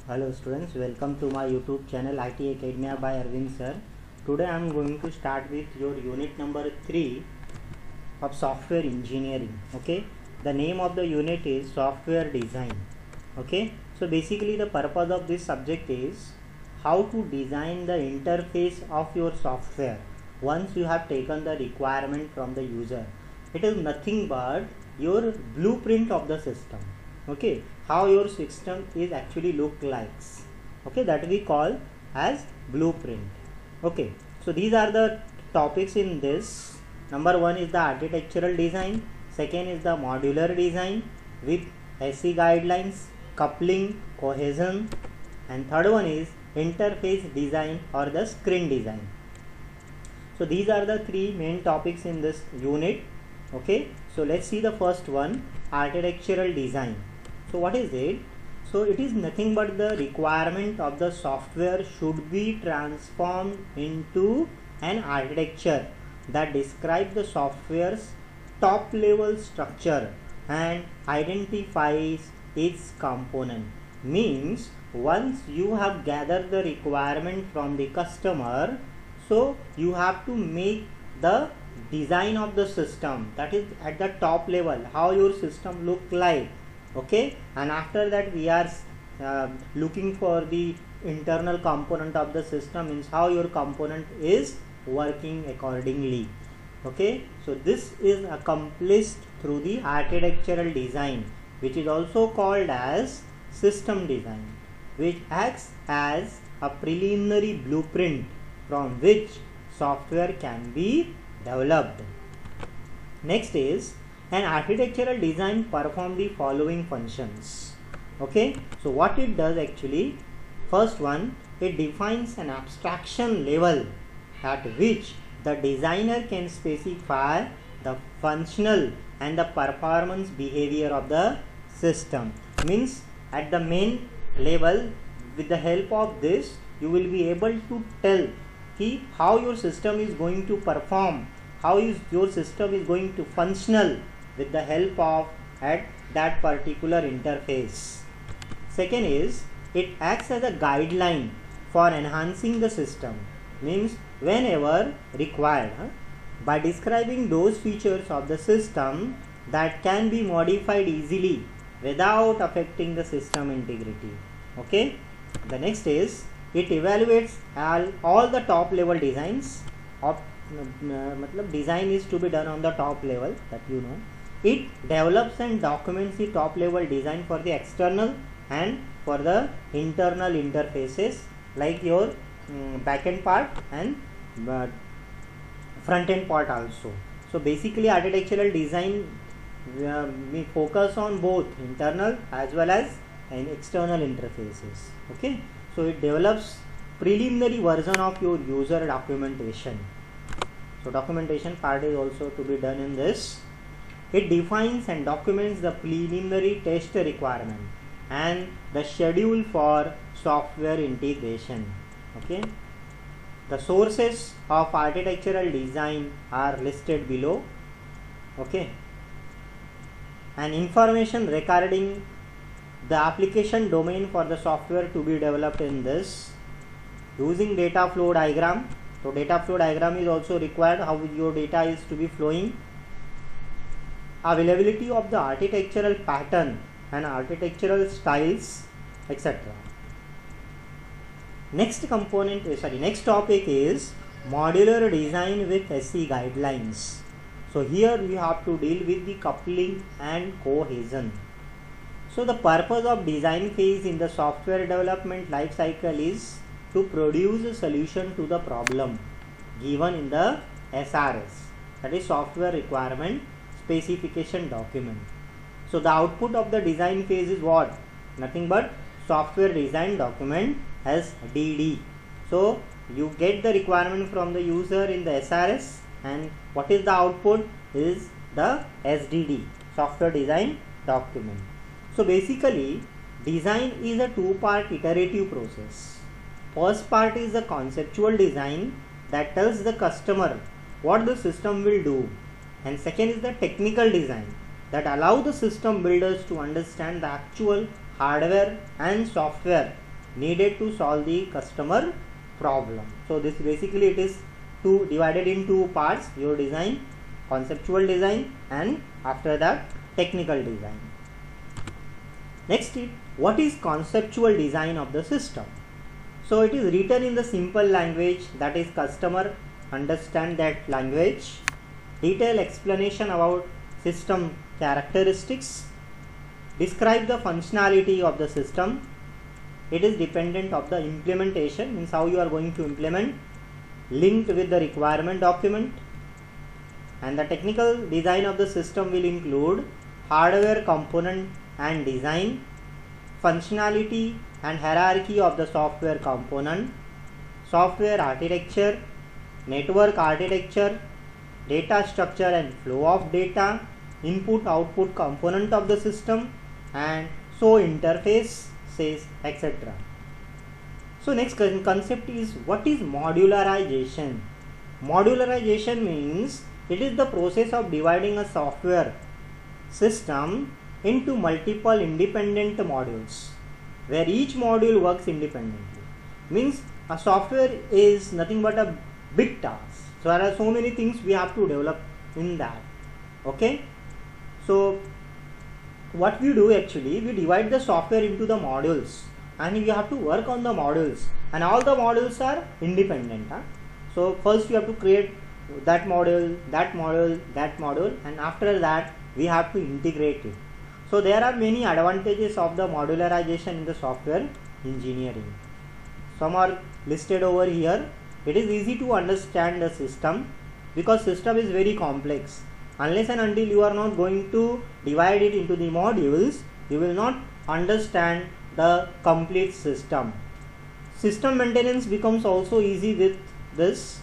Hello students, welcome to my YouTube channel IT Academia by Arvind sir. Today I am going to start with your unit number 3 of software engineering. Okay, the name of the unit is software design. Okay, so basically the purpose of this subject is how to design the interface of your software once you have taken the requirement from the user. It is nothing but your blueprint of the system. Okay, how your system is actually look like. Okay, that we call as blueprint. Okay, so these are the topics in this. Number 1 is the architectural design, second is the modular design with SE guidelines, coupling, cohesion, and third one is interface design or the screen design. So these are the three main topics in this unit. Okay, so let's see the first one, architectural design. So what is it? So it is nothing but the requirement of the software should be transformed into an architecture that describes the software's top level structure and identifies its component. Means once you have gathered the requirement from the customer, so you have to make the design of the system, that is at the top level, how your system look like. Okay, and after that we are looking for the internal component of the system, means how your component is working accordingly. Okay, so this is accomplished through the architectural design, which is also called as system design, which acts as a preliminary blueprint from which software can be developed. Next is an architectural design perform the following functions. Okay, so what it does actually, first one, it defines an abstraction level at which the designer can specify the functional and the performance behavior of the system. Means at the main level, with the help of this you will be able to tell how your system is going to perform, how is your system is going to functional with the help of at that particular interface. Second is it acts as a guideline for enhancing the system, means whenever required, by describing those features of the system that can be modified easily without affecting the system integrity. Okay, the next is it evaluates all the top level designs of design is to be done on the top level, that you know. It develops and documents the top level design for the external and for the internal interfaces like your backend part and front end part also. So basically architectural design we focus on both internal as well as external interfaces. Okay, so it develops preliminary version of your user documentation. So documentation part is also to be done in this. It defines and documents the preliminary test requirement and the schedule for software integration. Okay, the sources of architectural design are listed below. Okay, and information regarding the application domain for the software to be developed in this, using data flow diagram. So data flow diagram is also required, how your data is to be flowing. Availability of the architectural pattern and architectural styles, etc. Next topic is modular design with SE guidelines. So here we have to deal with the coupling and cohesion. So the purpose of design phase in the software development life cycle is to produce a solution to the problem given in the SRS, that is software requirement specification document. So the output of the design phase is what? Nothing but software design document as DD. So you get the requirement from the user in the SRS, and what is the output is the SDD, software design document. So basically design is a two-part iterative process. First part is the conceptual design that tells the customer what the system will do, and second is the technical design that allow the system builders to understand the actual hardware and software needed to solve the customer problem. So this basically it is divided in two parts: your design, conceptual design, and after that technical design. Next, what is conceptual design of the system? So it is written in the simple language that is customer understand that language. Detailed explanation about system characteristics. Describe the functionality of the system. It is dependent of the implementation, means how you are going to implement, linked with the requirement document. And the technical design of the system will include hardware component and design, functionality and hierarchy of the software component, software architecture, network architecture, data structure and flow of data, input output component of the system, and so interface says, etc. So next concept is, what is modularization? Modularization means it is the process of dividing a software system into multiple independent modules where each module works independently. Means a software is nothing but a big task, so there are so many things we have to develop in that. Okay, so what we do actually, we divide the software into the modules and we have to work on the modules, and all the modules are independent. So first we have to create that module, that module, that module, and after that we have to integrate it. So there are many advantages of the modularization in the software engineering. Some are listed over here. It is easy to understand the system because system is very complex. Unless and until you are not going to divide it into the modules, you will not understand the complete system. System maintenance becomes also easy with this.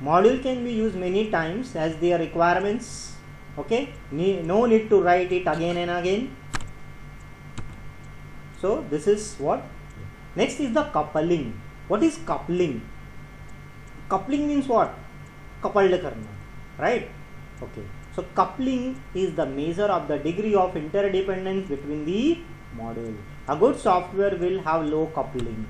Module can be used many times as their requirements. Okay, no need to write it again and again. So this is what. Next is the coupling. What is coupling? Coupling means what? Coupled karna, right? Okay, so coupling is the measure of the degree of interdependence between the module. A good software will have low coupling.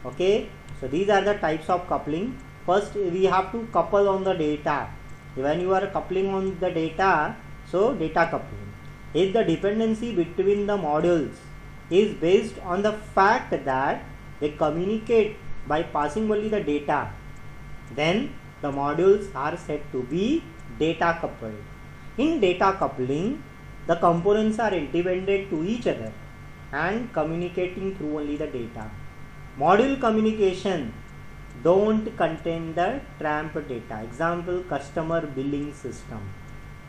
Okay, so these are the types of coupling. First we have to couple on the data. When you are coupling on the data, so data coupling. If the dependency between the modules is based on the fact that they communicate by passing only the data, then the modules are said to be data coupled. In data coupling, the components are independent to each other and communicating through only the data. Module communication don't contain the tramp data. Example, customer billing system.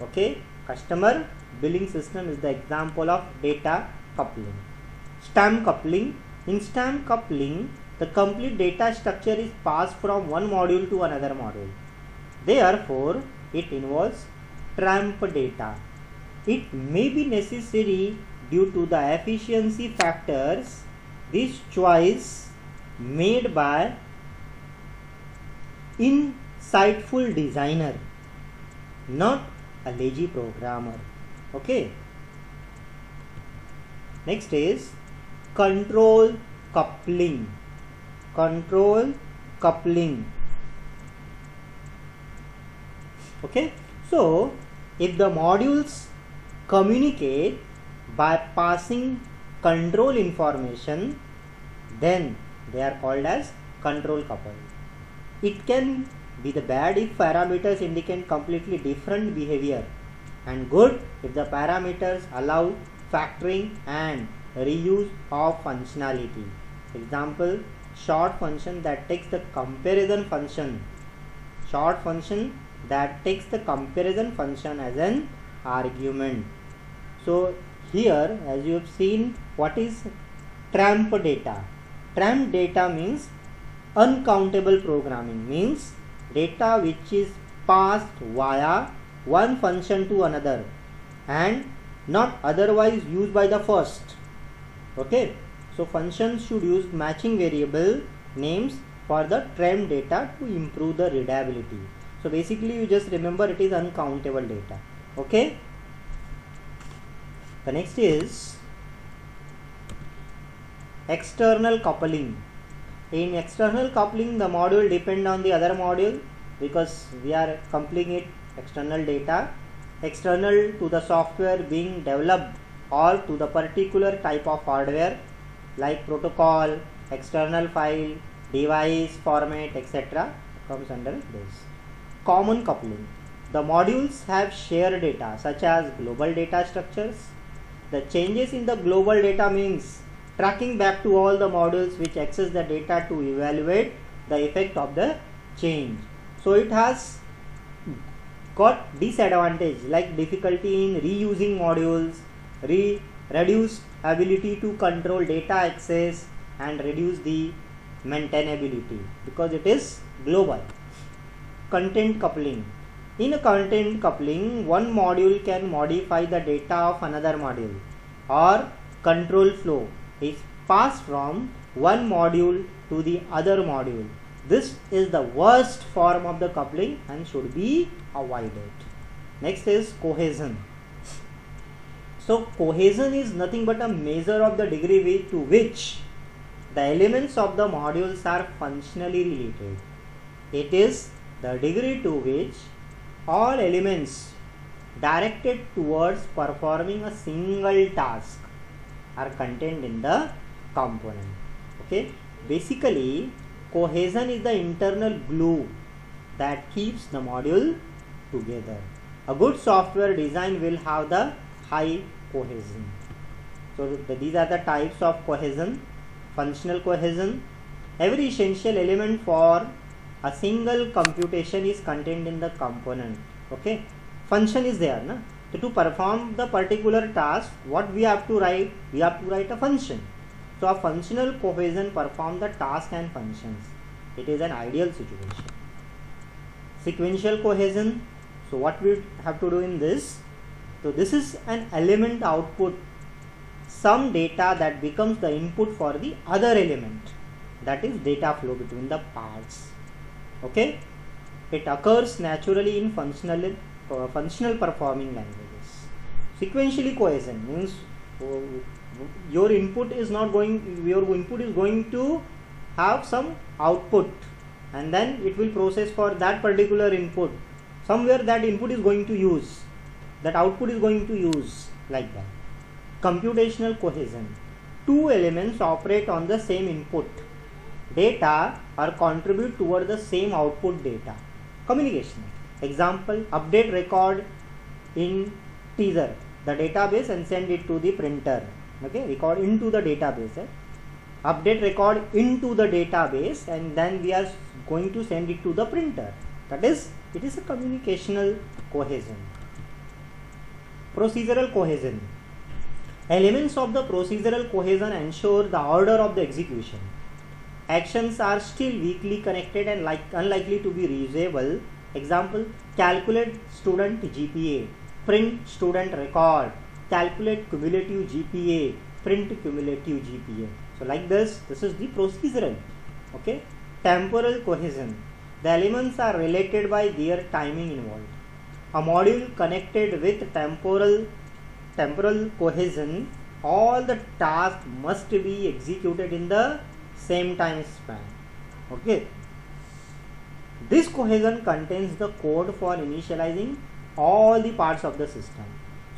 Okay, customer billing system is the example of data coupling. Stamp coupling. In stamp coupling, the complete data structure is passed from one module to another module. Therefore, it involves tramp data. It may be necessary due to the efficiency factors. This choice made by insightful designer, not a lazy programmer. Okay. Next is control coupling. Control coupling. Okay. So if the modules communicate by passing control information, then they are called as control coupled. It can be the bad if parameters indicate completely different behavior, and good if the parameters allow factoring and reuse of functionality. Example, short function that takes the comparison function. Short function that takes the comparison function as an argument. So here, as you have seen, what is tramp data? Tramp data means uncountable programming, means data which is passed via one function to another and not otherwise used by the first. Okay, so functions should use matching variable names for the tramp data to improve the readability. So basically you just remember it is uncountable data. Okay, the next is external coupling. In external coupling, the module depend on the other module because we are coupling it external data, external to the software being developed or to the particular type of hardware like protocol, external file, device, format, etc. comes under this. Common coupling. The modules have shared data such as global data structures. The changes in the global data means tracking back to all the modules which access the data to evaluate the effect of the change. So it has got disadvantage like difficulty in reusing modules, reduced ability to control data access, and reduce the maintainability because it is global. Content coupling. In a content coupling, one module can modify the data of another module, or control flow is passed from one module to the other module. This is the worst form of the coupling and should be avoided. Next is cohesion. So cohesion is nothing but a measure of the degree to which the elements of the modules are functionally related. It is the degree to which all elements directed towards performing a single task are contained in the component. Okay, basically cohesion is the internal glue that keeps the module together. A good software design will have the high cohesion. So these are the types of cohesion. Functional cohesion. Every essential element for a single computation is contained in the component. Okay, function is there, na? So to perform the particular task, what we have to write? We have to write a function. So a functional cohesion performs the task and functions. It is an ideal situation. Sequential cohesion. So what we have to do in this? So this is an element output, some data that becomes the input for the other element. That is data flow between the parts. Okay, it occurs naturally in functional performing languages. Sequentially cohesion means your input is going to have some output, and then it will process for that particular input. Somewhere that input is going to use, that output is going to use, like that. Computational cohesion. Two elements operate on the same input data or contribute toward the same output data. Communication. Example, update record in teaser, the database, and send it to the printer. Okay, record into the database. Update record into the database, and then we are going to send it to the printer. That is, it is a communicational cohesion. Procedural cohesion. Elements of the procedural cohesion ensure the order of the execution. Actions are still weakly connected and unlikely to be reusable. Example, calculate student GPA, print student record, calculate cumulative GPA, print cumulative GPA. So like this is the procedural. Okay. Temporal cohesion. The elements are related by their timing involved. A module connected with temporal cohesion, all the tasks must be executed in the same time span. Okay, this cohesion contains the code for initializing all the parts of the system.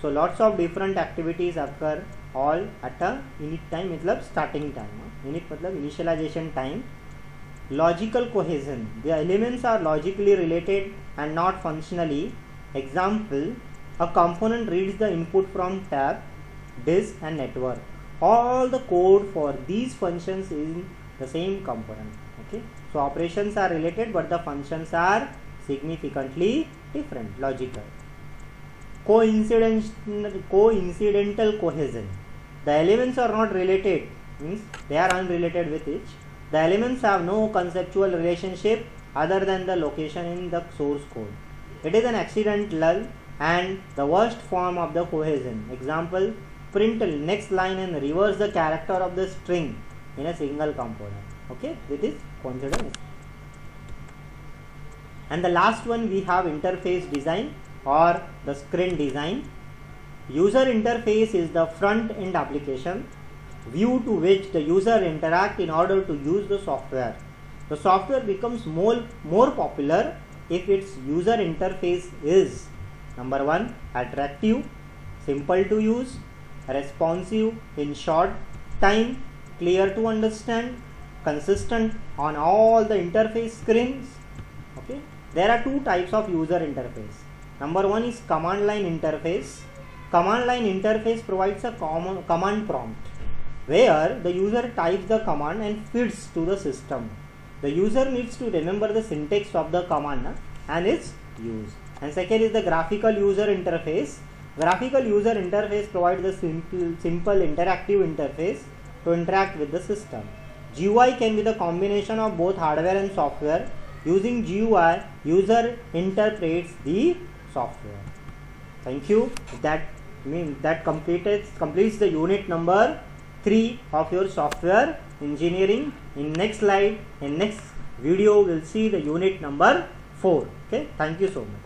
So lots of different activities occur all at a init time, matlab starting time. Init matlab initialization time. Logical cohesion. The elements are logically related and not functionally. Example, a component reads the input from tab, disk, and network. All the code for these functions is in the same component. Okay, so operations are related but the functions are significantly different. Logical. Coincidental cohesion. The elements are not related, means they are unrelated with each. The elements have no conceptual relationship other than the location in the source code. It is an accidental and the worst form of the cohesion. Example, print next line and reverse the character of the string in a single component. Okay, this is considered. And the last one we have interface design or the screen design. User interface is the front end application. view to which the user interact in order to use the software. The software becomes more popular if its user interface is number 1 attractive, simple to use, responsive in short time, clear to understand, consistent on all the interface screens. Okay, there are two types of user interface. Number 1 is command line interface. Command line interface provides a common command prompt where the user types the command and feeds to the system. The user needs to remember the syntax of the command and its use. And second is the graphical user interface. Graphical user interface provides a simple interactive interface to interact with the system. GUI can be the combination of both hardware and software. Using GUI, user interprets the software. Thank you. That completes the unit number 3 of your software engineering. In next slide, in next video, we'll see the unit number 4. Okay, thank you so much.